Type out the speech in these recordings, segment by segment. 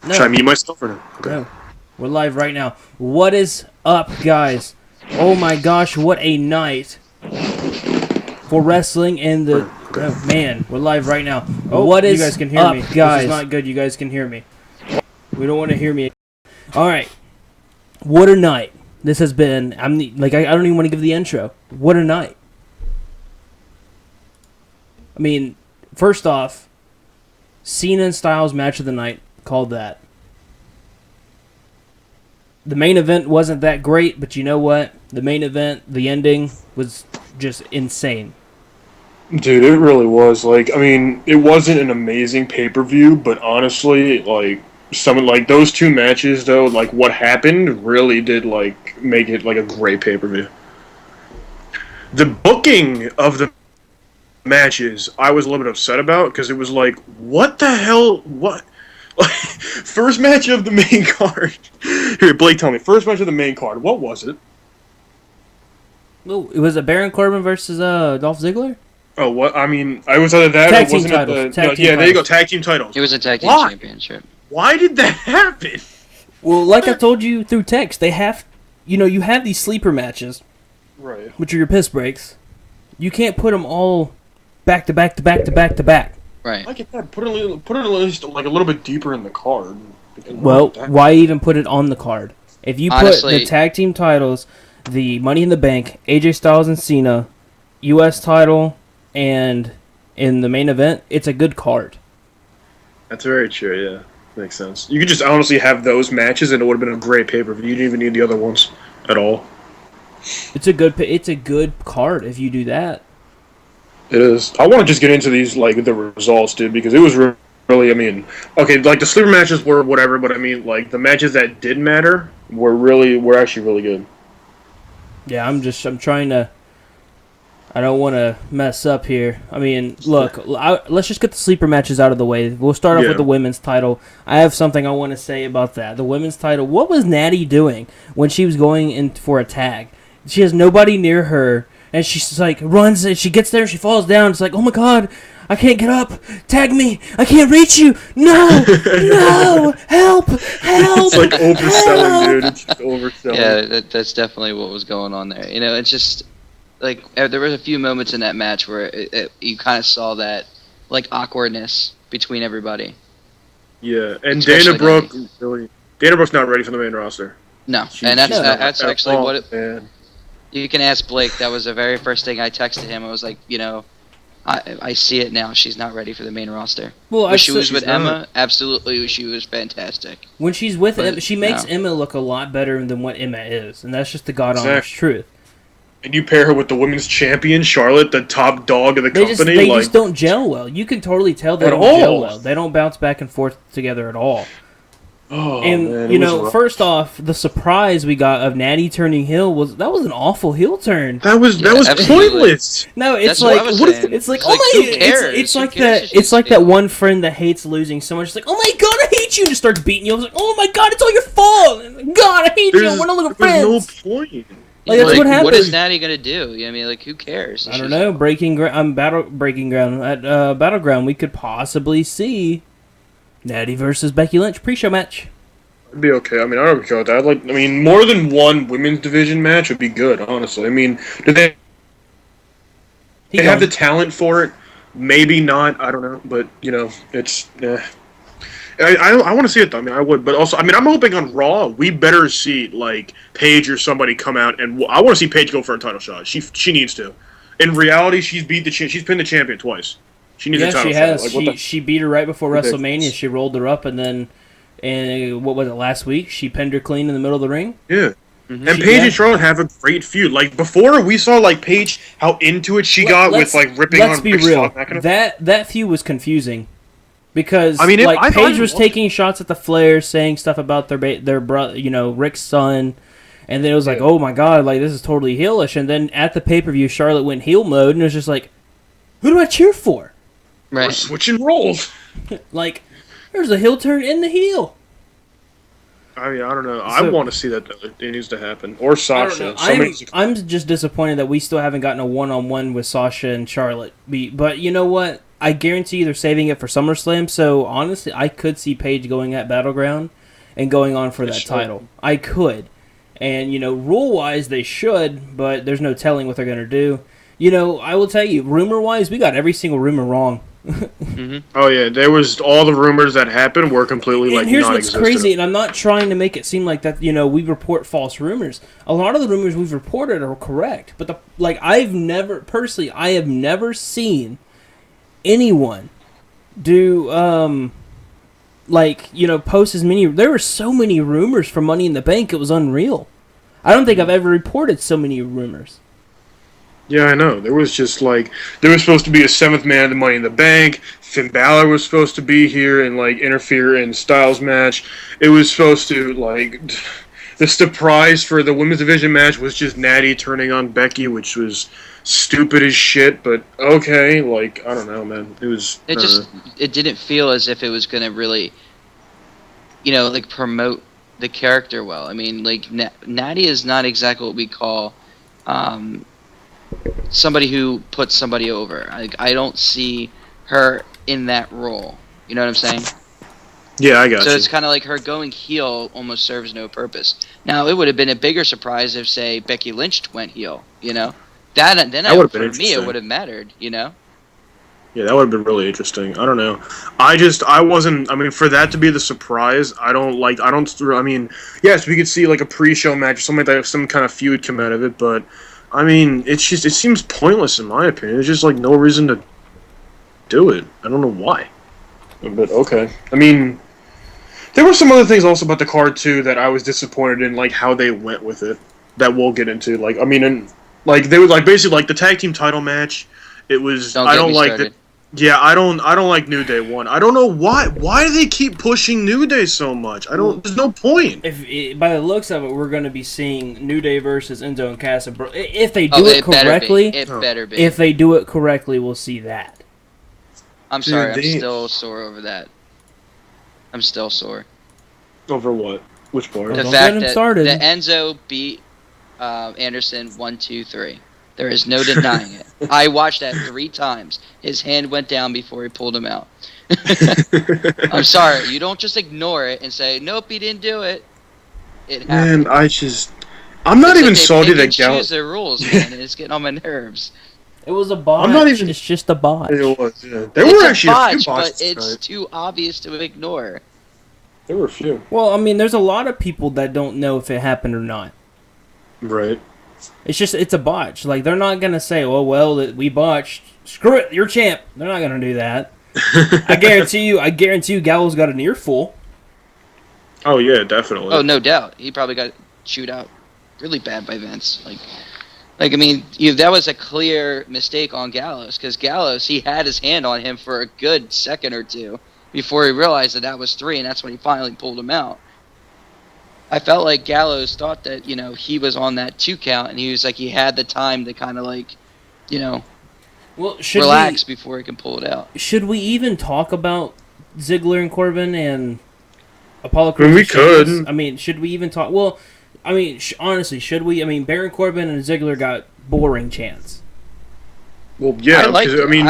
No. Should I mute myself or no? Okay. No. We're live right now. What is up, guys? Oh my gosh, what a night for wrestling in the... Oh, man, we're live right now. Oh, what is you guys can hear up, me. guys? This is not good. You guys can hear me. We don't want to hear me. All right. What a night this has been. I don't even want to give the intro. What a night. I mean, first off, Cena and Styles match of the night. Called that. The main event wasn't that great, but you know what? The main event, the ending, was just insane. Dude, it really was. It wasn't an amazing pay-per-view, but honestly, those two matches, though, what happened really did, make it, a great pay-per-view. The booking of the matches, I was a little bit upset about, because it was what the hell? What? First match of the main card. Here, Blake, tell me. First match of the main card. What was it? Oh, it was Baron Corbin versus Dolph Ziggler? Oh, what? I mean, I was either that Tag or team wasn't titles. it the... Tag team there you go, titles. tag team titles. It was a tag team Why? championship. Why did that happen? Well, like I told you through text, they have... you have these sleeper matches, Right. which are your piss breaks. You can't put them all back to back to back to back to back. Right. I get that. Put it at least, a little bit deeper in the card. Well, why even put it on the card? If you put Honestly- the tag team titles, the Money in the Bank, AJ Styles and Cena, U.S. title, and in the main event, it's a good card. That's very true, yeah. Makes sense. You could just honestly have those matches and it would have been a great pay-per-view. You didn't even need the other ones at all. It's a good card if you do that. It is. I want to just get into these, the results, dude, because it was really, okay, the sleeper matches were whatever, but the matches that did matter were actually really good. Yeah, I'm trying to... I don't want to mess up here. I mean, look, let's just get the sleeper matches out of the way. We'll start off with the women's title. I have something I want to say about that. The women's title, what was Natty doing when she was going in for a tag? She has nobody near her, and she's runs, and she gets there, she falls down. It's oh my god, I can't get up. Tag me. I can't reach you. No, no, help. It's overselling, dude. It's just overselling. Yeah, that's definitely what was going on there. It's just... there was a few moments in that match where you kind of saw that, awkwardness between everybody. Yeah, and Especially Dana Brooke's not ready for the main roster. No, and that's actually what it... Man. You can ask Blake. That was the very first thing I texted him. I was I see it now. She's not ready for the main roster. Well, when she was with Emma, absolutely, she was fantastic. When she's with Emma, she makes Emma look a lot better than what Emma is, and that's just the god-honest truth. And you pair her with the women's champion, Charlotte, the top dog of the company. They just don't gel well. You can totally tell they don't gel well. They don't bounce back and forth together at all. Oh, and, man, first off, the surprise we got of Natty turning heel was an awful heel turn. That was pointless. No, it's It's like that one friend that hates losing so much. It's oh my god, I hate you, and just starts beating you. I was oh my god, it's all your fault. God, I hate you. I want to look at friends. There's no point. That's what happened. What is Natty gonna do? Who cares? I don't know. Breaking ground at Battleground. We could possibly see Natty versus Becky Lynch pre-show match. It'd be okay. I don't care with that. More than one women's division match would be good. Honestly, do they have the talent for it? Maybe not. I don't know, but it's. I want to see it though. I would, but also, I'm hoping on Raw we better see Paige or somebody come out, and I want to see Paige go for a title shot. She needs to. In reality, she's pinned the champion twice. She needs a title shot. She has. She beat her right before WrestleMania. She rolled her up, and then, what was it, last week? She pinned her clean in the middle of the ring. Yeah. Mm-hmm. And Paige and Charlotte have a great feud. Before, we saw Paige how into it she got with ripping on Let's be real. That feud was confusing. Because Paige was taking shots at the Flair, saying stuff about their brother, Rick's son, and then it was oh my god, this is totally heelish. And then at the pay-per-view, Charlotte went heel mode, and it was just who do I cheer for? Right. We're switching roles. There's a heel turn in the heel. I don't know. I want to see that. It needs to happen. Or Sasha. I'm just disappointed that we still haven't gotten a one-on-one with Sasha and Charlotte. But you know what? I guarantee you they're saving it for SummerSlam. So honestly, I could see Paige going at Battleground and going on for that title. I could. And, rule-wise, they should, but there's no telling what they're going to do. I will tell you, rumor-wise, we got every single rumor wrong. Mm-hmm. Oh, yeah, there was all the rumors that happened were completely, and here's what's crazy, and I'm not trying to make it seem like that, we report false rumors. A lot of the rumors we've reported are correct, but, I have never seen anyone do, post as many. There were so many rumors for Money in the Bank, it was unreal. I don't think I've ever reported so many rumors. Yeah, I know. There was just there was supposed to be a 7th man in the Money in the Bank. Finn Balor was supposed to be here and interfere in Styles' match. It was supposed to the surprise for the women's division match was just Natty turning on Becky, which was stupid as shit. But okay, I don't know, man. It was. It didn't feel as if it was gonna really, promote the character well. I mean, Natty is not exactly what we call somebody who puts somebody over. I don't see her in that role. You know what I'm saying? Yeah, I got you. So it's kind of like her going heel almost serves no purpose. Now, it would have been a bigger surprise if, say, Becky Lynch went heel, That would have been for me, it would have mattered, Yeah, that would have been really interesting. I don't know. I wasn't, for that to be the surprise, yes, we could see, a pre-show match or something like that, some kind of feud come out of it, but, it seems pointless in my opinion. There's just, no reason to do it. I don't know why. But, okay. There were some other things also about the card, too, that I was disappointed in, how they went with it, that we'll get into. They were, basically, the tag team title match, it was, I don't like that. Yeah, I don't like New Day 1. I don't know why. Why do they keep pushing New Day so much? There's no point. By the looks of it, we're going to be seeing New Day versus Enzo and Cass. If they do it correctly, it better be. If they do it correctly, we'll see that. I'm sorry, I'm still sore over that. I'm still sore. Over what? Which part? The fact that Enzo beat Anderson 1, 2, 3. There is no denying it. I watched that 3 times. His hand went down before he pulled him out. I'm sorry. You don't just ignore it and say, nope, he didn't do it. It happened. Man, I'm not even salty that Gallows choose their rules, man, and it's getting on my nerves. It was a botch. It's just a botch. It was, yeah. There were actually a few botches, but it's too obvious to ignore. There were a few. Well, there's a lot of people that don't know if it happened or not. Right. It's a botch. They're not going to say, we botched. Screw it, you're champ. They're not going to do that. I guarantee you Gallows got an earful. Oh, yeah, definitely. Oh, no doubt. He probably got chewed out really bad by Vince. That was a clear mistake on Gallows, because Gallows, he had his hand on him for a good second or two before he realized that was 3, and that's when he finally pulled him out. I felt like Gallows thought that, he was on that 2 count, and he was he had the time to kind of relax before he can pull it out. Should we even talk about Ziggler and Corbin and Apollo Crews? We could. Should we even talk? Well, honestly, should we? Baron Corbin and Ziggler got boring chants. Well, yeah, pay-per-views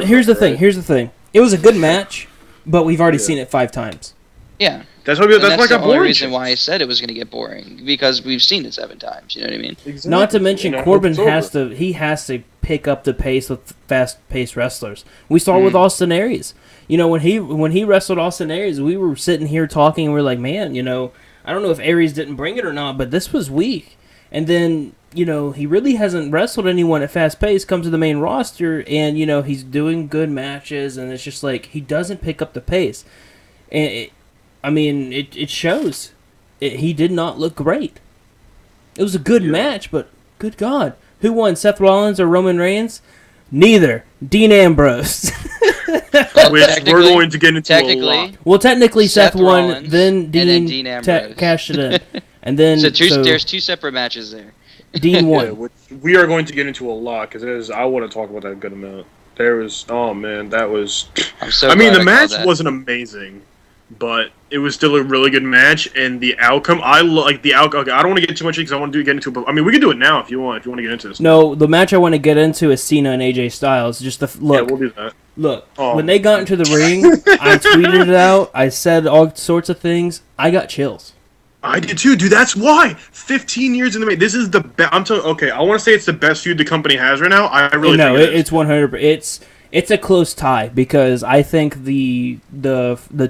here's the thing. It was a good match, but we've already seen it 5 times. Yeah. That's the only reason why I said it was going to get boring, because we've seen it 7 times. You know what I mean? Exactly. Not to mention, Corbin has to pick up the pace with fast-paced wrestlers. We saw with Austin Aries. When he wrestled Austin Aries, we were sitting here talking, and we were like, man, I don't know if Aries didn't bring it or not, but this was weak. And then, he really hasn't wrestled anyone at fast pace, come to the main roster, and, he's doing good matches, and it's just he doesn't pick up the pace. And it shows. He did not look great. It was a good match, but good God. Who won, Seth Rollins or Roman Reigns? Neither. Dean Ambrose. Which we're going to get into a lot. Well, technically Seth won, Rollins, then Dean Ambrose. Cashed it in. And then, there's 2 separate matches there. Dean won. Yeah, which we are going to get into a lot, because I want to talk about that a good amount. There was, oh man, that was... I'm so the match wasn't amazing. but it was still a really good match, and the outcome, I like the outcome. Okay, I don't want to get too much because I want to get into it, but I mean, we can do it now if you want. If you want to get into this. No, the match I want to get into is Cena and AJ Styles. Just the look. Yeah, we'll do that. Look, when they got into the ring, I tweeted it out. I said all sorts of things. I got chills. I did too, dude. That's why. 15 years in the making. This is the best. I'm telling. Okay, I want to say it's the best feud the company has right now. I really think it's 100. It's a close tie because I think the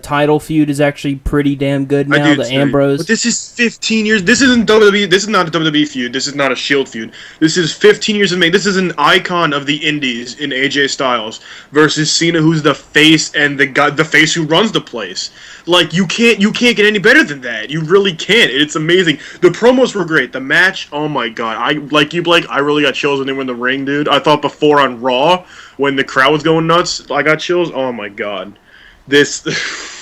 title feud is actually pretty damn good now. The Ambrose. But this is 15 years. This isn't WWE. This is not a WWE feud. This is not a Shield feud. This is 15 years in the making. This is an icon of the Indies in AJ Styles versus Cena, who's the face and the face who runs the place. Like you can't get any better than that. You really can't. It's amazing. The promos were great. The match, oh my god. I like you, Blake. I really got chills when they were in the ring, dude. I thought before on Raw when the crowd was going nuts, I got chills. Oh my god. This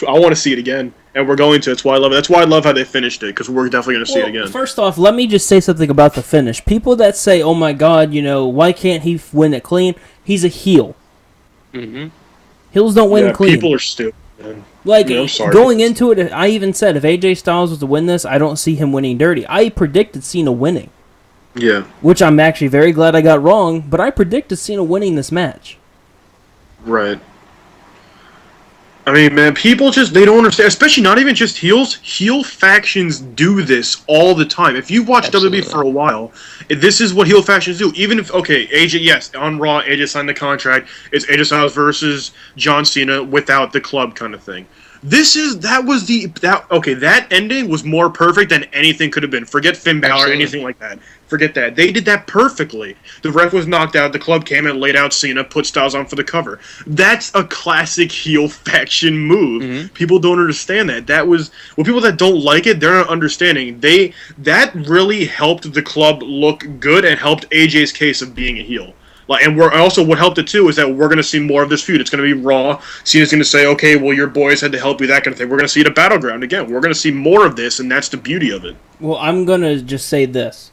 I want to see it again. And we're going to. That's why I love it. That's why I love how they finished it, because we're definitely going to see it again. First off, let me just say something about the finish. People that say, oh my god, why can't he win it clean? He's a heel. Mm-hmm. Heels don't win clean. People are stupid, man. Like, going into it, I even said, if AJ Styles was to win this, I don't see him winning dirty. I predicted Cena winning. Yeah. Which I'm actually very glad I got wrong, but I predicted Cena winning this match. Right. I mean, man, people just, they don't understand, especially not even just heels. Heel factions do this all the time. If you've watched WWE for a while, this is what heel factions do. Even if, okay, AJ, yes, on Raw, AJ signed the contract. It's AJ Styles versus John Cena without the club kind of thing. That ending was more perfect than anything could have been. Forget Finn Balor or anything like that. Forget that. They did that perfectly. The ref was knocked out. The club came and laid out Cena, put Styles on for the cover. That's a classic heel faction move. Mm-hmm. People don't understand that. That was, well, people that don't like it, they're not understanding. That really helped the club look good and helped AJ's case of being a heel. And we're also, what helped it too is that we're going to see more of this feud. It's going to be Raw. Cena's going to say, okay, well, your boys had to help you, that kind of thing. We're going to see it at Battleground again. We're going to see more of this, and that's the beauty of it. Well, I'm going to just say this.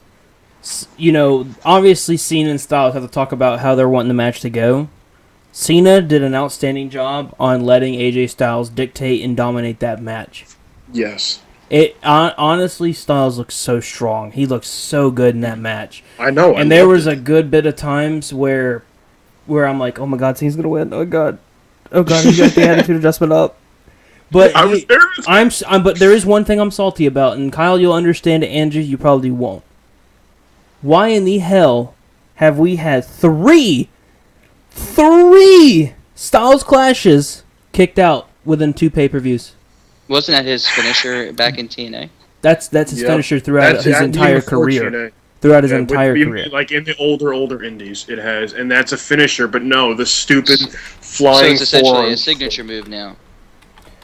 Obviously Cena and Styles have to talk about how they're wanting the match to go. Cena did an outstanding job on letting AJ Styles dictate and dominate that match. Yes. Honestly, Styles looks so strong. He looks so good in that match. I know. And there was a good bit of times where I'm like, oh my god, Cena's gonna win. Oh god, he got the attitude adjustment up. But I was nervous. But there is one thing I'm salty about, and Kyle, you'll understand it. Andrew, you probably won't. Why in the hell have we had three Styles clashes kicked out within 2 pay-per-views? Wasn't that his finisher back in TNA? That's his finisher throughout his entire career. Throughout his entire career. Like in the older indies, it has. And that's a finisher, but no, the stupid flying So it's essentially a signature move now.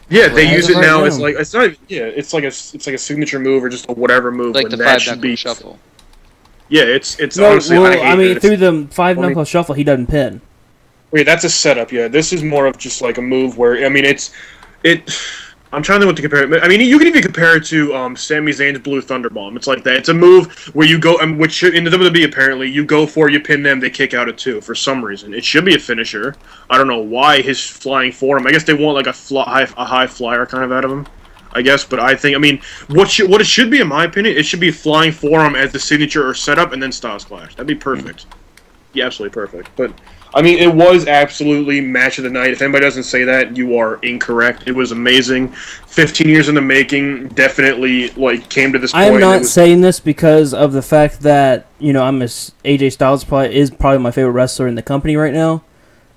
Yeah, they use it now. It's like, it's not even, it's like a signature move or just a whatever move. Like the 5-knuckle shuffle. Yeah, it's honestly, through the 5-knuckle shuffle, he doesn't pin. Wait, that's a setup, yeah. This is more of just like a move where, I mean, I'm trying to think what to compare it. I mean, you can even compare it to Sami Zayn's Blue Thunder Bomb. It's like that. It's a move where you go, which in the WWE apparently, you go for, you pin them, they kick out at 2 for some reason. It should be a finisher. I don't know why his flying forearm. I guess they want like a high flyer kind of out of him. I guess, but I think, I mean, what it should be, in my opinion, it should be flying forearm as the signature or setup, and then Styles Clash. That'd be perfect. Yeah, absolutely perfect. But I mean, it was absolutely match of the night. If anybody doesn't say that, you are incorrect. It was amazing. 15 years in the making. Definitely, came to this point. I'm not saying this because of the fact that, AJ Styles is probably my favorite wrestler in the company right now.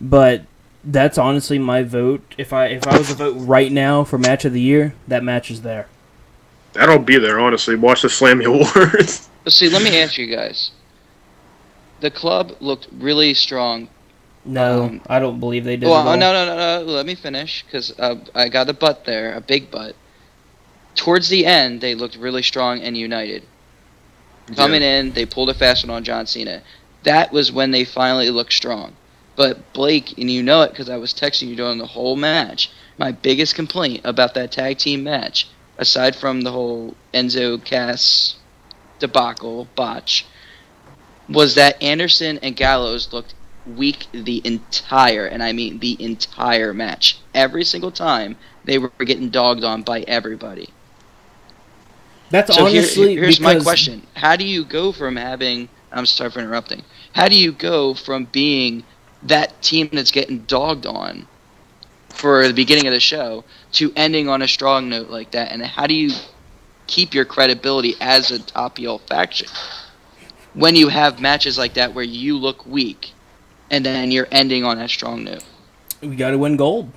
But that's honestly my vote. If I was to vote right now for match of the year, that match is there. That'll be there, honestly. Watch the Slammy Awards. See, let me ask you guys. The club looked really strong. No, I don't believe they did. Well, no. Let me finish, because I got a butt there, a big butt. Towards the end, they looked really strong and united. Coming in, they pulled a fast one on John Cena. That was when they finally looked strong. But Blake, and you know it because I was texting you during the whole match, my biggest complaint about that tag team match, aside from the whole Enzo Cass debacle, botch, was that Anderson and Gallows looked weak the entire, and I mean the entire match. Every single time, they were getting dogged on by everybody. That's so honestly here's my question. How do you go from having... I'm sorry for interrupting. How do you go from being that team that's getting dogged on for the beginning of the show to ending on a strong note like that? And how do you keep your credibility as a top heel faction when you have matches like that where you look weak and then you're ending on a strong note? We got to win gold.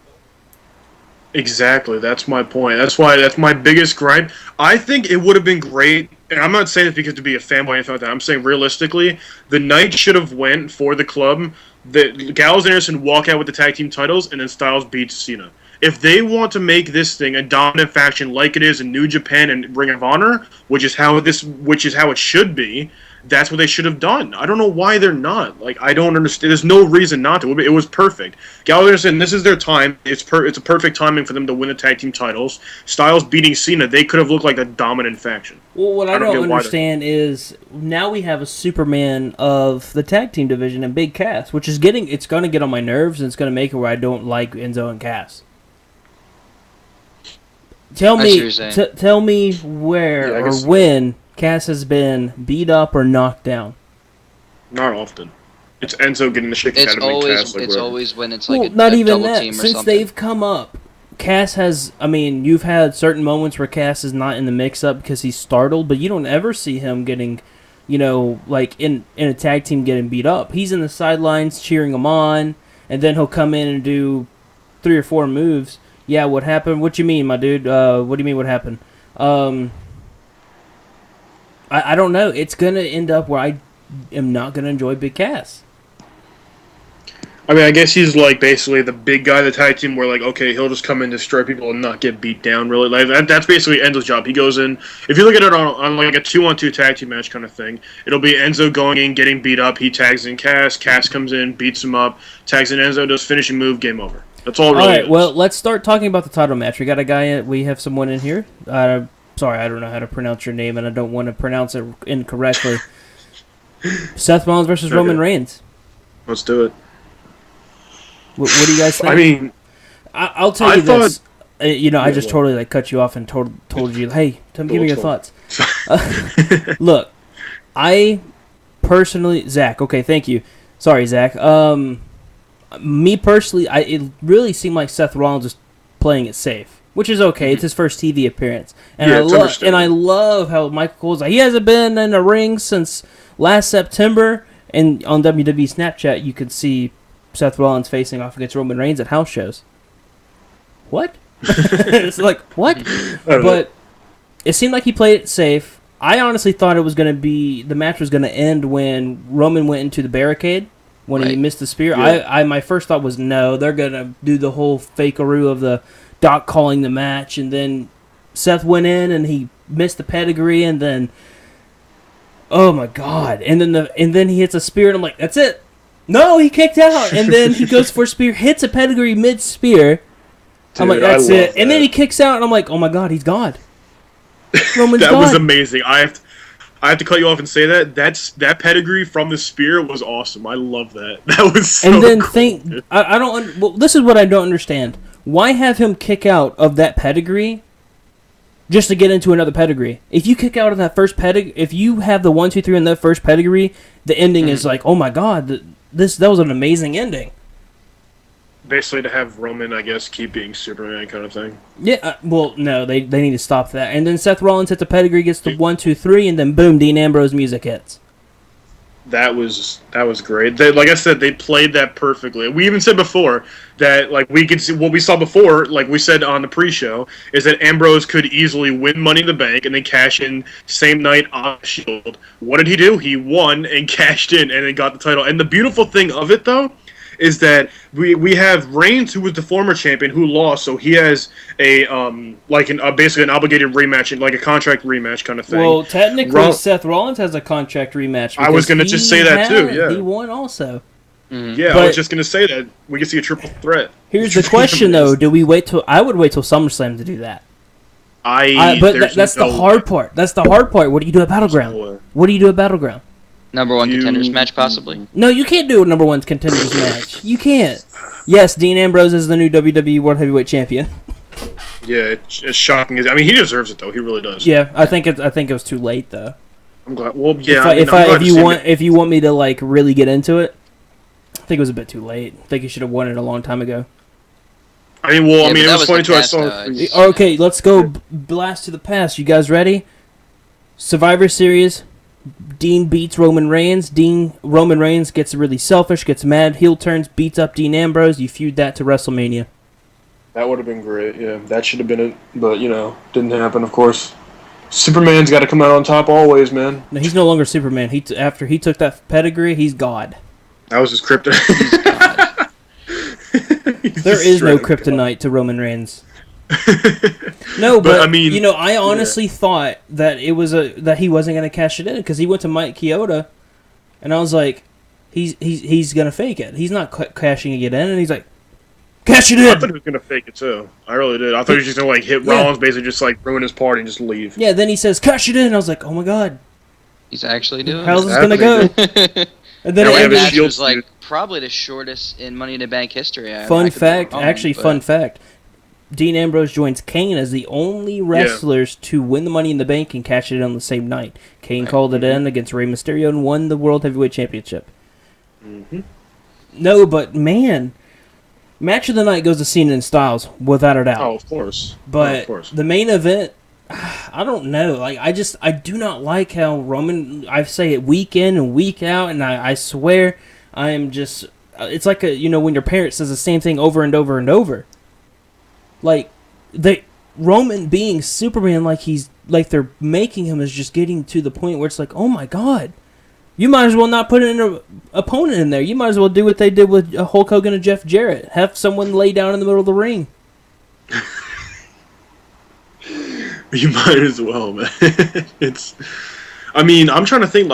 Exactly, that's my point. That's my biggest gripe. I think it would have been great, and I'm not saying it because to be a fanboy or anything like that. I'm saying realistically, the night should have went for the club that Gallows and Anderson walk out with the tag team titles, and then Styles beats Cena. If they want to make this thing a dominant faction like it is in New Japan and Ring of Honor, which is how it should be, that's what they should have done. I don't know why they're not. Like, I don't understand. There's no reason not to. It was perfect. Gallows and Anderson, this is their time. It's a perfect timing for them to win the tag team titles. Styles beating Cena, they could have looked like a dominant faction. Well, what I don't understand is now we have a Superman of the tag team division and Big Cass, which is it's going to get on my nerves, and it's going to make it where I don't like Enzo and Cass. Tell me where or when Cass has been beat up or knocked down. Not often. It's Enzo getting the shit out of Cass. It's always when it's like not a even double that. team or Since something. they've come up, Cass has. I mean, you've had certain moments where Cass is not in the mix-up because he's startled, but you don't ever see him getting, like in a tag team getting beat up. He's in the sidelines cheering him on, and then he'll come in and do 3 or 4 moves. Yeah, what happened? What you mean, my dude? What do you mean what happened? I don't know. It's going to end up where I am not going to enjoy Big Cass. I mean, I guess he's like basically the big guy of the tag team where like, okay, he'll just come in, destroy people, and not get beat down, really. Like that's basically Enzo's job. He goes in, if you look at it on like a 2-on-2 tag team match kind of thing, it'll be Enzo going in, getting beat up, he tags in Cass comes in, beats him up, tags in Enzo, does finishing move, game over. That's all it really is. Well, let's start talking about the title match. We have someone in here. Sorry, I don't know how to pronounce your name, and I don't want to pronounce it incorrectly. Seth Rollins versus Roman Reigns. Let's do it. What do you guys think? I mean, I'll tell you this. I just totally cut you off and told you, hey, give me your thoughts. Look, I personally, Zach. Okay, thank you. Sorry, Zach. Me personally, it really seemed like Seth Rollins was playing it safe, which is okay. Mm-hmm. It's his first TV appearance, and I love how Michael Cole's like, he hasn't been in a ring since last September. And on WWE Snapchat, you could see Seth Rollins facing off against Roman Reigns at house shows. What? It's like, what? But it seemed like he played it safe. I honestly thought the match was going to end when Roman went into the barricade when he missed the spear. Yeah. My first thought was, no, they're going to do the whole fakearoo of the Doc calling the match, and then Seth went in and he missed the pedigree, and then, oh my God, and then he hits a spear, and I'm like, that's it. No, he kicked out, and then he goes for a spear, hits a pedigree mid-spear. I'm like, that's it. And then he kicks out, and I'm like, oh my God, he's God. Roman's that God. was amazing. I have to cut you off and say that pedigree from the spear was awesome. I love that. That was so and then cool. I don't. Well, this is what I don't understand. Why have him kick out of that pedigree just to get into another pedigree? If you kick out of that first pedigree, if you have the 1, 2, 3 in that first pedigree, the ending is like, oh my God, that was an amazing ending. Basically, to have Roman, I guess, keep being Superman kind of thing. Yeah, well, no, they need to stop that. And then Seth Rollins hits the pedigree, gets the 1, 2, 3, and then boom, Dean Ambrose music hits. That was great. Like I said, they played that perfectly. We even said before that we could see what we saw before. Like we said on the pre-show, is that Ambrose could easily win Money in the Bank and then cash in same night on Shield. What did he do? He won and cashed in and then got the title. And the beautiful thing of it, though, is that we have Reigns, who was the former champion, who lost, so he has a basically an obligated rematch, like a contract rematch kind of thing. Well, technically, Seth Rollins has a contract rematch. I was going to just say that too. Yeah, he won also. Mm-hmm. Yeah, I was just going to say that we can see a triple threat. Here's the question, though: do we wait till? I would wait till SummerSlam to do that. But that's the hard part. That's the hard part. What do you do at Battleground? What do you do at Battleground? Number one contenders match, possibly? No, you can't do a number one contenders match. You can't. Yes, Dean Ambrose is the new WWE World Heavyweight Champion. Yeah, it's shocking. I mean, he deserves it though. He really does. Yeah, I think it was too late though. I'm glad. Well, yeah. If you want me to like really get into it, I think it was a bit too late. I think he should have won it a long time ago. I mean, it was funny too. I saw. Okay, let's go blast to the past. You guys ready? Survivor Series. Dean beats Roman Reigns. Roman Reigns gets really selfish, gets mad, heel turns, beats up Dean Ambrose. You feud that to WrestleMania. That would have been great. Yeah, that should have been it. But didn't happen. Of course, Superman's got to come out on top always, man. No, he's no longer Superman. After he took that pedigree, he's God. That was his kryptonite. There is no kryptonite to Roman Reigns. No, but I mean, I honestly thought that that he wasn't going to cash it in because he went to Mike Chioda, and I was like, he's going to fake it. He's not cashing it in, and he's like, cash it in. I thought he was going to fake it too. I really did. I thought he was just going to hit Rollins, basically just ruin his party and just leave. Yeah. Then he says, cash it in. And I was like, oh my god, he's actually doing. How's this going to go? And then the match was probably the shortest in Money in the Bank history. Fun fact. Dean Ambrose joins Kane as the only wrestlers to win the Money in the Bank and cash it in on the same night. Kane called it in against Rey Mysterio and won the World Heavyweight Championship. Mm-hmm. No, but man, match of the night goes to Cena and Styles, without a doubt. Oh, of course. But the main event, I don't know. I do not like how Roman, I say it week in and week out, and I swear I am just, it's like when your parent says the same thing over and over and over. Like, Roman being Superman, like they're making him is just getting to the point where it's like, oh my god, you might as well not put an opponent in there. You might as well do what they did with Hulk Hogan and Jeff Jarrett. Have someone lay down in the middle of the ring. You might as well, man. I'm trying to think,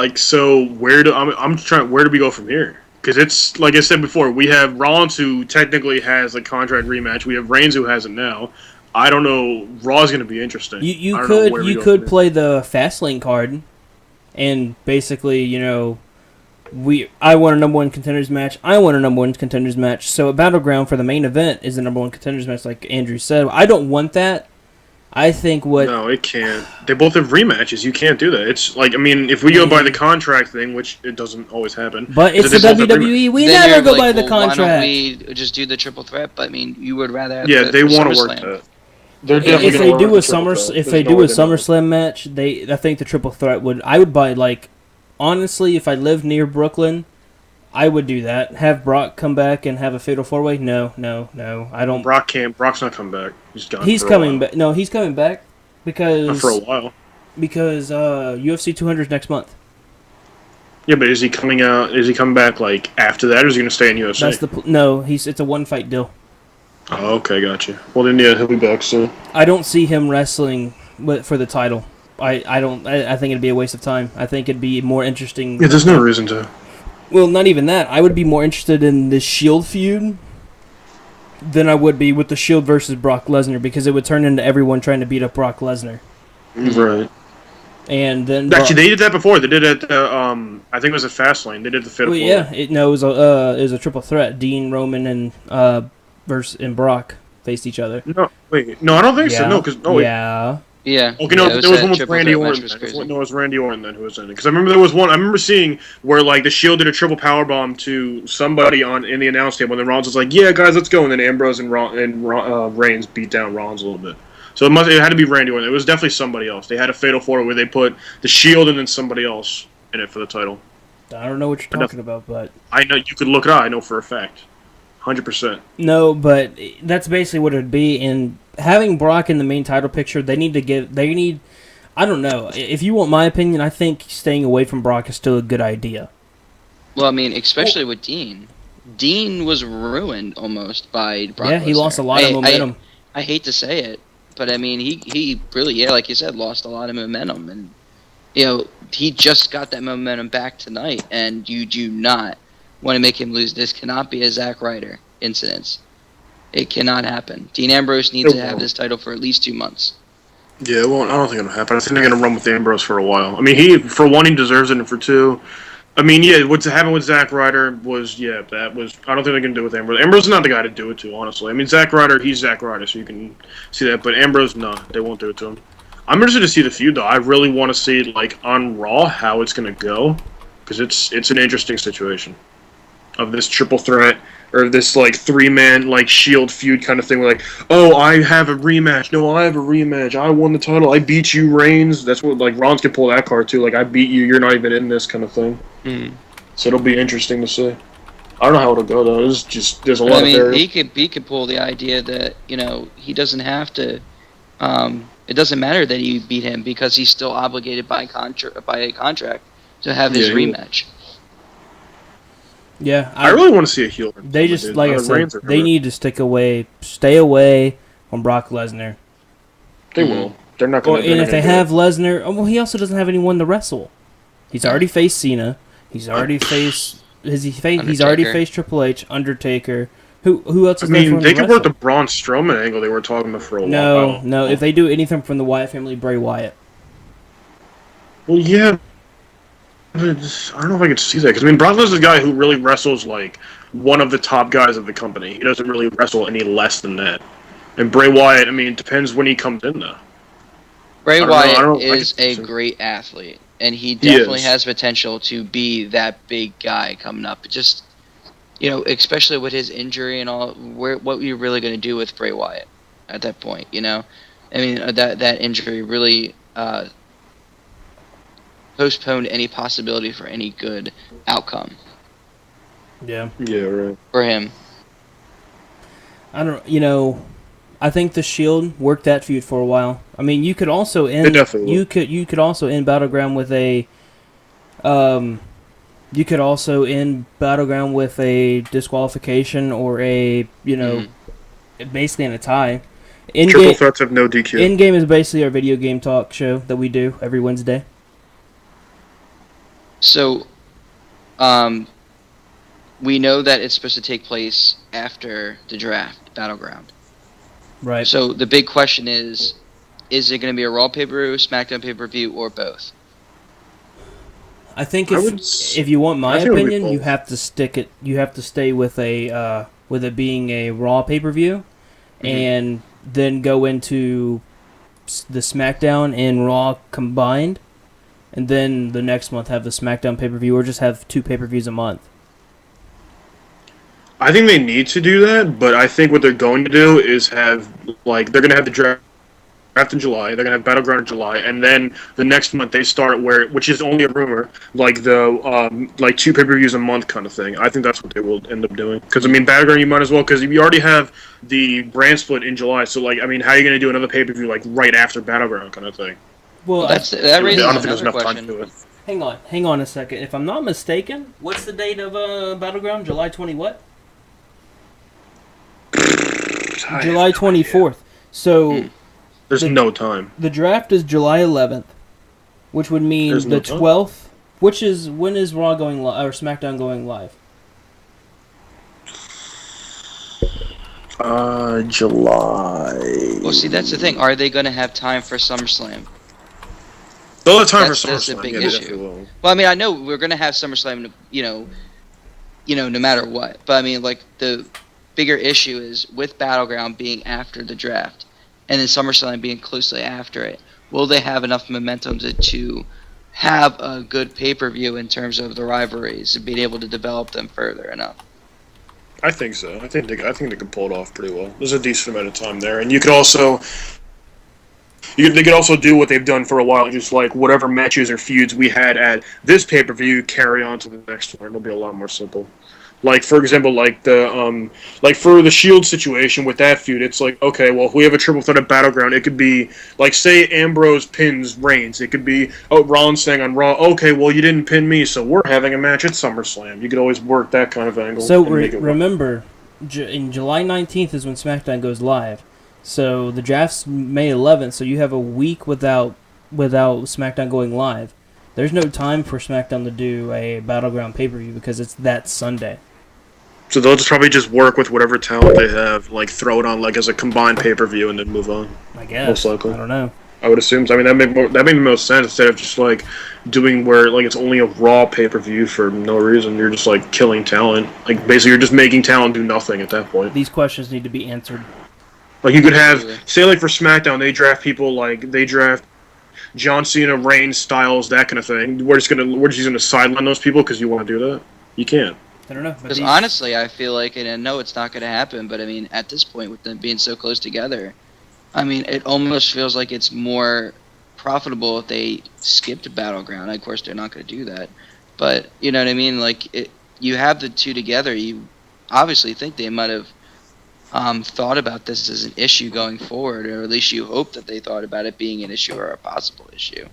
where do we go from here? Because it's, like I said before, we have Rollins, who technically has a contract rematch. We have Reigns, who has it now. I don't know. Raw's going to be interesting. You could play the Fastlane card, and basically, I want a number one contenders match. I want a number one contenders match. So a battleground for the main event is the number one contenders match, like Andrew said. I don't want that. I think No, it can't. They both have rematches. You can't do that. It's if we go by the contract thing, which it doesn't always happen. But it's the WWE. We never go by the contract. Why don't we just do the triple threat? But you would rather have they want to work that. They're definitely if they do a SummerSlam match, I think the triple threat I would buy, honestly, if I lived near Brooklyn, I would do that. Have Brock come back and have a fatal 4-way? No, I don't. Brock's not coming back. He's coming back. No, he's coming back because not for a while. Because UFC 200 is next month. Yeah, but is he coming out? Is he coming back after that, or is he going to stay in UFC? No. It's a one-fight deal. Oh, okay, gotcha. Well, then he'll be back soon. I don't see him wrestling for the title. I think it'd be a waste of time. I think it'd be more interesting. Yeah, there's no reason to. Well, not even that. I would be more interested in the Shield feud than I would be with the Shield versus Brock Lesnar, because it would turn into everyone trying to beat up Brock Lesnar. Right. And then actually, they did that before. They did it. I think it was at Fastlane. They did the fatal. Well, yeah. It was a triple threat. Dean, Roman, and Brock faced each other. No, wait. No, I don't think so. No, because Yeah. Yeah. Okay, no, there was one with Randy Orton. No, it was Randy Orton then who was in it. Because I remember there was one. I remember seeing where the Shield did a triple powerbomb to somebody in the announce table, and then Rollins was like, "Yeah, guys, let's go." And then Ambrose and Reigns beat down Rollins a little bit. So it had to be Randy Orton. It was definitely somebody else. They had a fatal 4 where they put the Shield and then somebody else in it for the title. I don't know what you're talking about, but I know you could look it up. I know for a fact, 100%. No, but that's basically what it'd be. And having Brock in the main title picture, they need. I don't know. If you want my opinion, I think staying away from Brock is still a good idea. Well, especially with Dean. Dean was ruined almost by Brock. Yeah, he lost a lot of momentum. I hate to say it, but he really, like you said, lost a lot of momentum, and he just got that momentum back tonight, and you do not want to make him lose. This cannot be a Zack Ryder incident. It cannot happen. Dean Ambrose needs to have this title for at least 2 months. Yeah, well, I don't think it'll happen. I think they're going to run with Ambrose for a while. For one, he deserves it, and for two, I mean, yeah, what's happened with Zack Ryder was, that was. I don't think they can do it with Ambrose. Ambrose is not the guy to do it to, honestly. I mean, Zack Ryder, he's Zack Ryder, so you can see that. But Ambrose, no, they won't do it to him. I'm interested to see the feud, though. I really want to see, like, on Raw, how it's going to go, because it's an interesting situation of this triple threat or this like 3-man like Shield feud kind of thing. Where like, oh, I have a rematch. No, I have a rematch. I won the title. I beat you, Reigns. That's what like Rollins can pull that card too. Like, I beat you. You're not even in this kind of thing. So it'll be interesting to see. I don't know how it'll go though. There's a lot of variables. He could pull the idea that he doesn't have to. It doesn't matter that you beat him because he's still obligated by a contract to have his rematch. Yeah, I really want to see a heel. They just, like I said, they need to stay away from Brock Lesnar. They will. They're not going to. And if they have Lesnar, well, he also doesn't have anyone to wrestle. He's already faced Cena. He's already faced. He's already faced Triple H, Undertaker. Who else is there? I mean, they could work the Braun Strowman angle they were talking about for a while. No. If they do anything from the Wyatt family, Bray Wyatt. Well, yeah. I don't know if I can see that because Brock Lesnar's a guy who really wrestles like one of the top guys of the company. He doesn't really wrestle any less than that. And Bray Wyatt, it depends when he comes in though. Bray Wyatt is a great athlete, and he definitely has potential to be that big guy coming up. Just especially with his injury and all, what are you really going to do with Bray Wyatt at that point? That injury really. Postponed any possibility for any good outcome. Yeah, right. For him. I don't. I think the Shield worked that feud for a while. I mean, you could also end. You could also end Battleground with a. You could also end Battleground with a disqualification or a basically in a tie. Triple threats have no DQ. In-game is basically our video game talk show that we do every Wednesday. So, we know that it's supposed to take place after the draft, Battleground. Right. So the big question is it going to be a Raw pay-per-view, SmackDown pay-per-view, or both? I think if you want my opinion, you have to stick it. You have to stay with with it being a Raw pay-per-view, and then go into the SmackDown and Raw combined. And then the next month have the SmackDown pay-per-view, or just have 2 pay-per-views a month. I think they need to do that, but I think what they're going to do is have, they're going to have the draft in July, they're going to have Battleground in July, and then the next month they start which is only a rumor, 2 pay-per-views a month kind of thing. I think that's what they will end up doing. Because, Battleground you might as well, because you already have the brand split in July, so, how are you going to do another pay-per-view, right after Battleground kind of thing? Well, that raises another question. Hang on a second. If I'm not mistaken, what's the date of Battleground? July 20 what? July 24th. So there's no time. The draft is July 11th, which would mean the 12th. When is Raw going live or SmackDown going live? July. Well, see, that's the thing. Are they going to have time for SummerSlam? They'll have time for SummerSlam. That's a big issue. Well, I know we're going to have SummerSlam, no matter what. But, the bigger issue is with Battleground being after the draft and then SummerSlam being closely after it, will they have enough momentum to have a good pay-per-view in terms of the rivalries and being able to develop them further enough? I think so. I think they can pull it off pretty well. There's a decent amount of time there. And you could also... They could also do what they've done for a while, just whatever matches or feuds we had at this pay-per-view, carry on to the next one. It'll be a lot more simple. For example, for the Shield situation with that feud, it's okay, well, if we have a triple threat at Battleground, it could be, say Ambrose pins Reigns. It could be, Rollins saying on Raw, okay, well, you didn't pin me, so we're having a match at SummerSlam. You could always work that kind of angle. So remember, in July 19th is when SmackDown goes live. So the draft's May 11th, so you have a week without SmackDown going live. There's no time for SmackDown to do a Battleground pay-per-view because it's that Sunday. So they'll probably just work with whatever talent they have, throw it on as a combined pay-per-view and then move on. I guess. Most likely. I don't know. I would assume. So, I mean, that made the most sense instead of just like doing where like it's only a Raw pay-per-view for no reason. You're just like killing talent. Like basically, you're just making talent do nothing at that point. These questions need to be answered. Like you could have, say, like for SmackDown, they draft people like they draft John Cena, Reigns, Styles, that kind of thing. We're just gonna sideline those people because you want to do that. You can't. I don't know. Because honestly, I feel like, and I know it's not going to happen, but I mean, at this point, with them being so close together, I mean, it almost feels like it's more profitable if they skipped Battleground. Of course, they're not going to do that, but you know what I mean. Like, you have the two together. You obviously think they might have thought about this as an issue going forward, or at least you hope that they thought about it being an issue or a possible issue.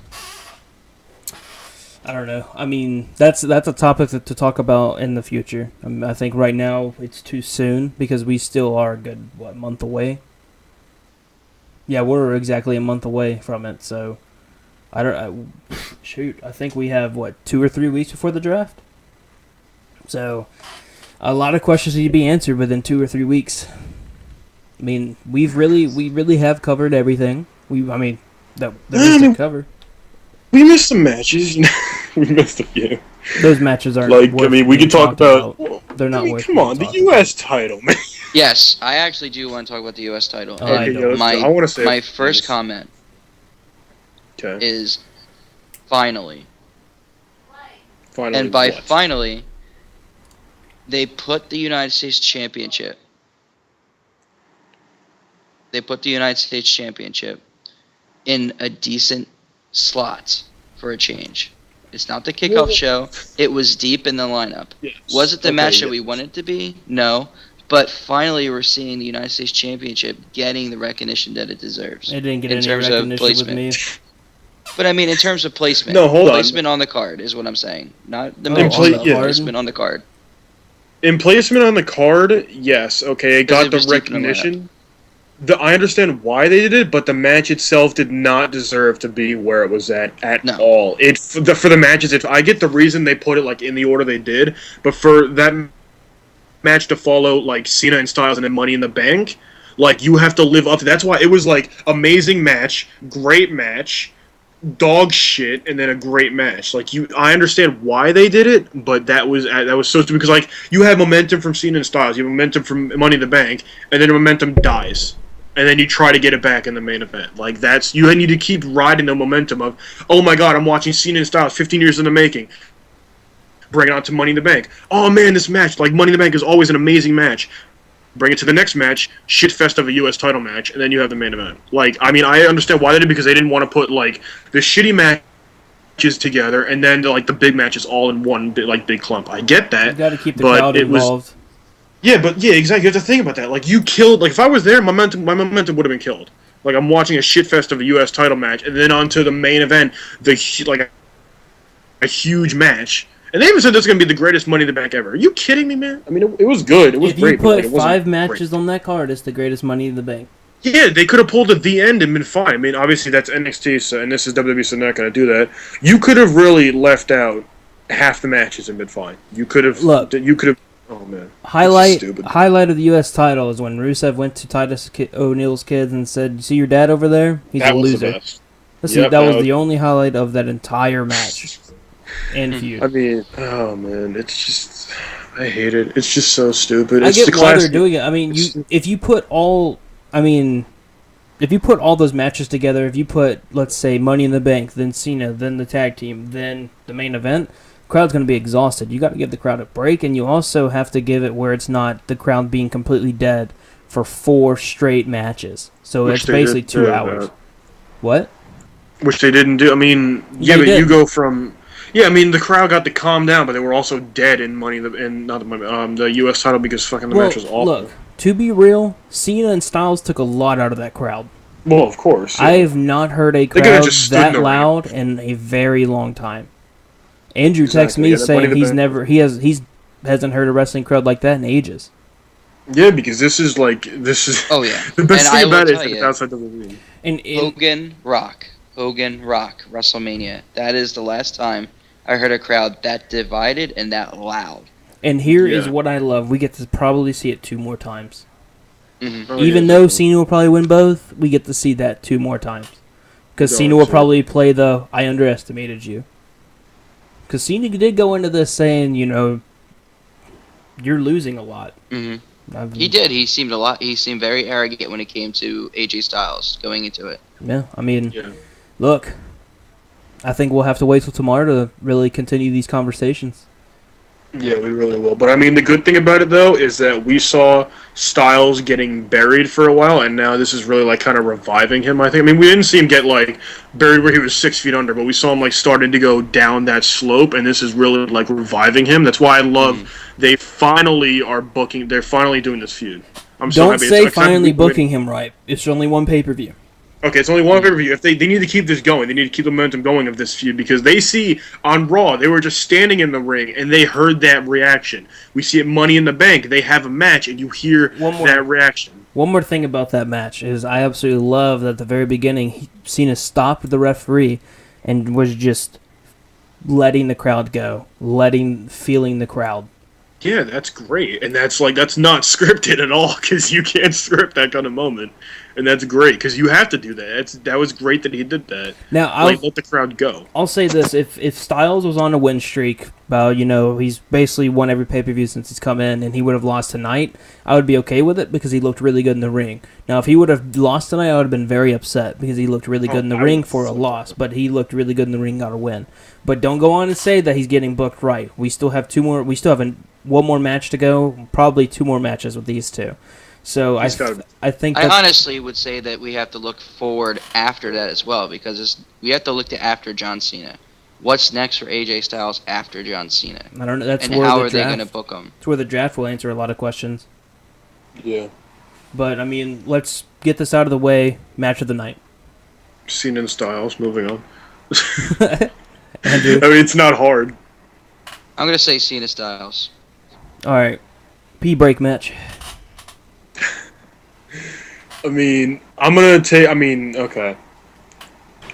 I don't know. I mean, that's a topic to talk about in the future. I think right now it's too soon because we still are a good, month away? Yeah, we're exactly a month away from it, so I think we have, 2 or 3 weeks before the draft? So, a lot of questions need to be answered within 2 or 3 weeks. I mean, we really have covered everything. There is to cover. We missed some matches. We missed a few. Those matches aren't we can talk about. They're not worth. Come on, the U.S. title, man. Yes, I actually do want to talk about the U.S. title. I want to say my first comment is finally. Finally, and by what? finally, they put the United States Championship. They put the United States Championship in a decent slot for a change. It's not the kickoff show. It was deep in the lineup. Yes. Was it the match that we wanted to be? No. But finally, we're seeing the United States Championship getting the recognition that it deserves. It didn't get any recognition with me. But I mean, in terms of placement. No, hold on. Placement on the card is what I'm saying. Not the match. Placement on the card. In placement on the card, yes. Okay, it got the recognition. I understand why they did it, but the match itself did not deserve to be where it was at all. For the matches, I get the reason they put it like in the order they did, but for that match to follow like Cena and Styles and then Money in the Bank, like you have to live up to. That's why it was like amazing match, great match, dog shit, and then a great match. Like I understand why they did it, but that was so stupid because like you have momentum from Cena and Styles, you have momentum from Money in the Bank, and then the momentum dies. And then you try to get it back in the main event. Like, you need to keep riding the momentum of, oh my god, I'm watching Cena and Styles 15 years in the making. Bring it on to Money in the Bank. Oh man, this match, like, Money in the Bank is always an amazing match. Bring it to the next match, shitfest of a U.S. title match, and then you have the main event. Like, I mean, I understand why they did it, because they didn't want to put, like, the shitty matches together, and then, like, the big matches all in one, big clump. I get that. You gotta keep the crowd involved. Yeah, exactly. You have to think about that. Like, you killed... Like, if I was there, my momentum would have been killed. Like, I'm watching a shitfest of a U.S. title match, and then onto the main event, a huge match. And they even said this is going to be the greatest Money in the Bank ever. Are you kidding me, man? I mean, it was good. It was great. If you put 5 matches on that card, it's the greatest Money in the Bank. Yeah, they could have pulled at the end and been fine. I mean, obviously, that's NXT, and this is WWE, so they're not going to do that. You could have really left out half the matches and been fine. You could have... Oh man! Highlight of the U.S. title is when Rusev went to Titus O'Neil's kids and said, "You see your dad over there? He's a loser." That was the only highlight of that entire match and feud. I mean, oh man, it's just I hate it. It's just so stupid. I get why they're doing it. I mean, if you put all those matches together, if you put, let's say, Money in the Bank, then Cena, then the tag team, then the main event. Crowd's going to be exhausted. You got to give the crowd a break, and you also have to give it where it's not the crowd being completely dead for 4 straight matches. So it's basically 2 hours. What? Which they didn't do. I mean, you go from... Yeah, I mean, the crowd got to calm down, but they were also dead in the U.S. title because fucking the match was awful. Look, to be real, Cena and Styles took a lot out of that crowd. Well, of course. Yeah. I have not heard a crowd that loud in a very long time. Andrew texts me saying he hasn't heard a wrestling crowd like that in ages. Yeah, because this is. Oh yeah. The best thing about it is that it's outside the WWE. Hogan Rock WrestleMania. That is the last time I heard a crowd that divided and that loud. And here is what I love: we get to probably see it 2 more times. Mm-hmm. Even though Cena will probably win both, we get to see that 2 more times. Because Cena will probably play the "I underestimated you." Because Cena did go into this saying, you're losing a lot. Mm-hmm. He did. He seemed very arrogant when it came to AJ Styles going into it. Yeah, I mean, look, I think we'll have to wait till tomorrow to really continue these conversations. Yeah, we really will. But I mean, the good thing about it though is that we saw Styles getting buried for a while, and now this is really like kind of reviving him. I think. I mean, we didn't see him get like buried where he was 6 feet under, but we saw him like starting to go down that slope, and this is really like reviving him. That's why I love they finally are booking. They're finally doing this feud. I'm so happy. Don't say finally booking him right. It's only one pay-per-view. Okay, it's only one pay-per-view. If they need to keep this going, they need to keep the momentum going of this feud because they see on Raw they were just standing in the ring and they heard that reaction. We see it Money in the Bank. They have a match and you hear that reaction. One more thing about that match is I absolutely love that at the very beginning Cena stopped the referee and was just letting the crowd go, feeling the crowd. Yeah, that's great, and that's not scripted at all because you can't script that kind of moment. And that's great because you have to do that. That was great that he did that. Now, let the crowd go. I'll say this: if Styles was on a win streak, he's basically won every pay-per-view since he's come in, and he would have lost tonight, I would be okay with it because he looked really good in the ring. Now, if he would have lost tonight, I would have been very upset because he looked really good in the ring for a loss, but he looked really good in the ring, got a win. But don't go on and say that he's getting booked right. We still have one more match to go, probably 2 more matches with these two. So I think I honestly would say that we have to look forward after that as well because we have to look to after John Cena. What's next for AJ Styles after John Cena? I don't know. And how are they going to book him? It's where the draft will answer a lot of questions. Yeah. But I mean, let's get this out of the way. Match of the night. Cena and Styles. Moving on. Andrew? I mean, it's not hard. I'm going to say Cena Styles. All right. P-break match. I mean, okay.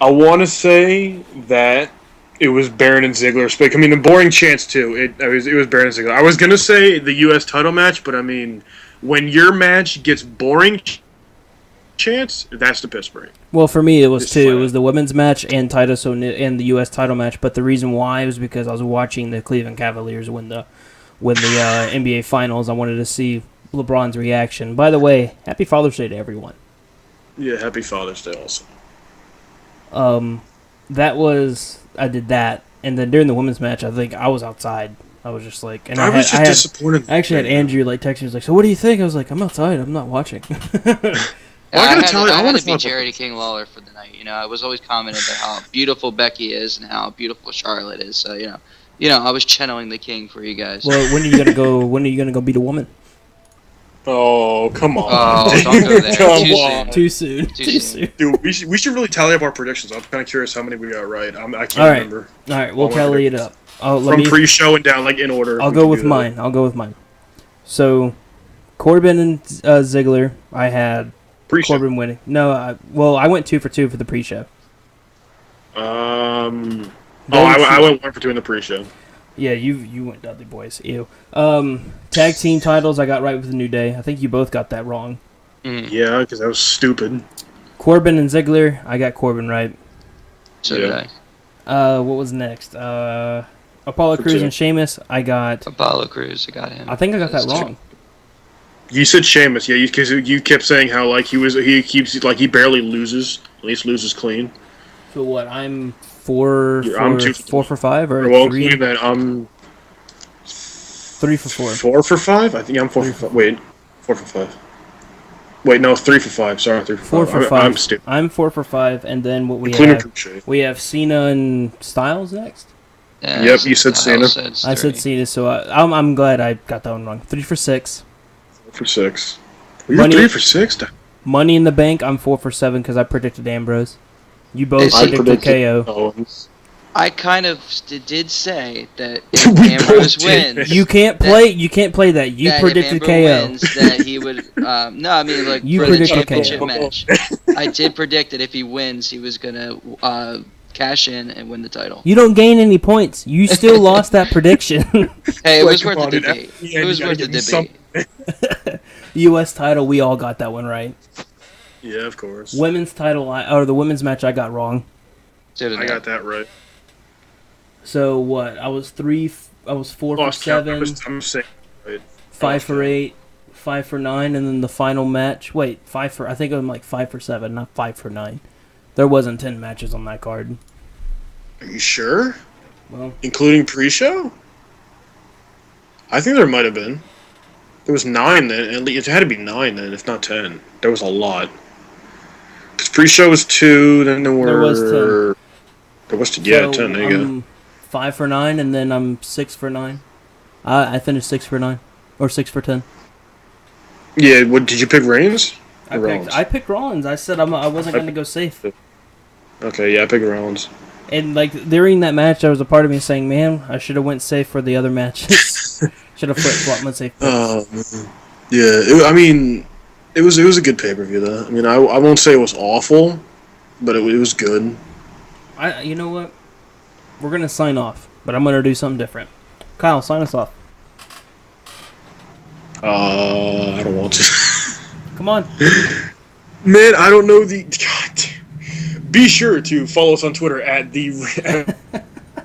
I want to say that it was Baron and Ziggler. I mean, the boring chance, too. It was Baron and Ziggler. I was going to say the U.S. title match, but I mean, when your match gets boring chance, that's the piss break. Well, for me, it was two. It was the women's match and and the U.S. title match, but the reason why was because I was watching the Cleveland Cavaliers win the NBA Finals. I wanted to see LeBron's reaction. By the way, happy Father's Day to everyone. Yeah, happy Father's Day also. I did that, and then during the women's match, I think I was outside. I was just like, and I was just disappointed. I actually had Andrew text me. He was like, "So what do you think?" I was like, "I'm outside. I'm not watching." I had to be Charity King Lawler for the night. I was always commenting about how beautiful Becky is and how beautiful Charlotte is. So I was channeling the king for you guys. Well, when are you gonna go? When are you gonna go beat a woman? Oh, come on. Oh, don't go there. Too soon. Dude, we should really tally up our predictions. I'm kind of curious how many we got right. I can't remember. All right, we'll tally it up. From pre-show and down, in order. I'll go with mine. So, Corbin and Ziggler, I had pre-show. Corbin winning. No, I went 2 for 2 for the pre-show. I went 1 for 2 in the pre-show. Yeah, you went Dudley Boys. Ew. Tag team titles, I got right with the New Day. I think you both got that wrong. Yeah, because that was stupid. Corbin and Ziggler, I got Corbin right. So did I. What was next? Apollo Crews and Sheamus, I got... Apollo Crews, I got him. I think I got that wrong. You said Sheamus, yeah, because you kept saying how he barely loses, at least loses clean. So what? I'm 4 for 5 or well, 3? That I'm 3 for 4. 4 for 5? I think I'm 4 for 5. Wait, 4 for 5. Wait, no, 3 for 5. Sorry, 3 for 5. 4 for 5. I'm stupid. I'm 4 for 5, and then what we have Cena and Styles next. Yeah, yep, you said Cena. I said Cena, so I'm glad I got that one wrong. 3 for 6. 4 for 6. You're 3 for 6? Money in the Bank, I'm 4 for 7 because I predicted Ambrose. You both predicted KO. I kind of did say that if Ambrose wins, you can't play that. You predicted KO. Wins, that he would. No, I mean you for the championship KO. match. I did predict that if he wins, he was gonna cash in and win the title. You don't gain any points. You still lost that prediction. Hey, it was worth the debate. It was worth the debate. U.S. title, we all got that one right. Yeah, of course. Women's title, or the women's match, I got wrong. I got that right. So what? I was 4 for 7. I'm saying right. 5 for 8, 5 for 9, and then the final match. Wait, I think I'm like 5 for 7, not 5 for 9. There wasn't 10 matches on that card. Are you sure? Well, including pre-show? I think there might have been. There was 9 then. It had to be 9 then, if not 10. There was a lot. Because pre-show was 2, then there was 10. There was 10. Yeah, 10. There you go. 5 for 9, and then I'm 6 for 9. I finished 6 for 9, or 6 for 10. Yeah. What did you pick? Reigns? I picked Rollins. I said I wasn't going to go safe. Okay, yeah, I picked Rollins. And like during that match, there was a part of me saying, "Man, I should have went safe for the other matches. Should have flip-flopped and safe." Yeah. It was a good pay-per-view though. I mean, I won't say it was awful, but it was good. You know what? We're gonna sign off, but I'm gonna do something different. Kyle, sign us off. I don't want to. Come on. Man, I don't know the. God. Be sure to follow us on Twitter at the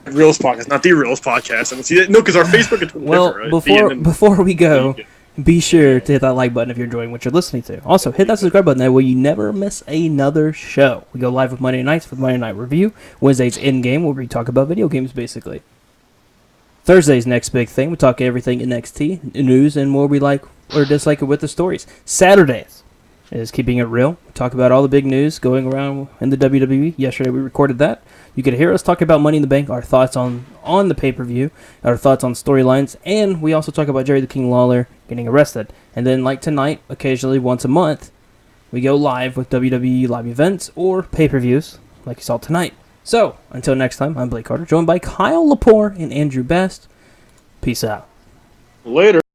Realest Podcast, not the Realest Podcast. I don't see that. No, because our Facebook and Twitter. Well, are different, right? before we go, be sure to hit that like button if you're enjoying what you're listening to. Also, hit that subscribe button. That way you never miss another show. We go live with Monday nights with Monday Night Review. Wednesdays in game where we talk about video games basically. Thursday's next big thing. We talk everything NXT news and more we like or dislike it with the stories. Saturdays is Keeping It Real. We talk about all the big news going around in the WWE. Yesterday we recorded that. You could hear us talk about Money in the Bank, our thoughts on the pay-per-view, our thoughts on storylines, and we also talk about Jerry the King Lawler getting arrested. And then like tonight, occasionally once a month, we go live with WWE live events or pay-per-views like you saw tonight. So, until next time, I'm Blake Carter, joined by Kyle Lepore and Andrew Best. Peace out. Later.